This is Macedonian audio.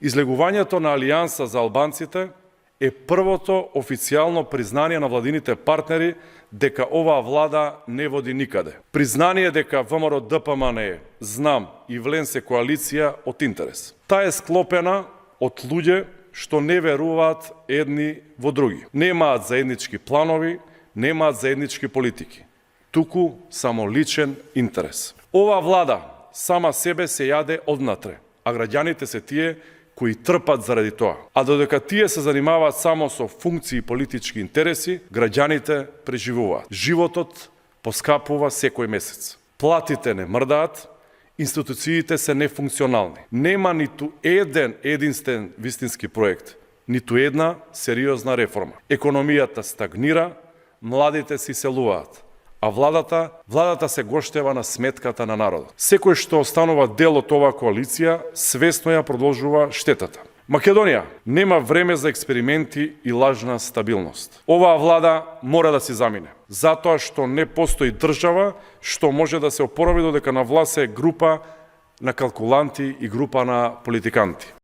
Излегувањето на Алијанса за албанците е првото официјално признание на владините партнери дека оваа влада не води никаде. Признание дека ВМРО-ДПМНЕ, ЗНАМ и Вленсе коалиција од интерес. Таа е склопена од луѓе што не веруваат едни во други. Немаат заеднички планови, немаат заеднички политики. Туку само личен интерес. Оваа влада сама себе се јаде однатре, а граѓаните се тие кои трпат заради тоа. А додека тие се занимаваат само со функции и политички интереси, граѓаните преживуваат. Животот поскапува секој месец. Платите не мрдаат, институциите се нефункционални. Нема ниту еден единствен вистински проект, ниту една сериозна реформа. Економијата стагнира, младите се иселуваат, а владата се гоштева на сметката на народот. Секој што останува дел од оваа коалиција, свесно ја продолжува штетата. Македонија нема време за експерименти и лажна стабилност. Оваа влада мора да се замине, затоа што не постои држава што може да се опорави додека на власт е група на калкуланти и група на политиканти.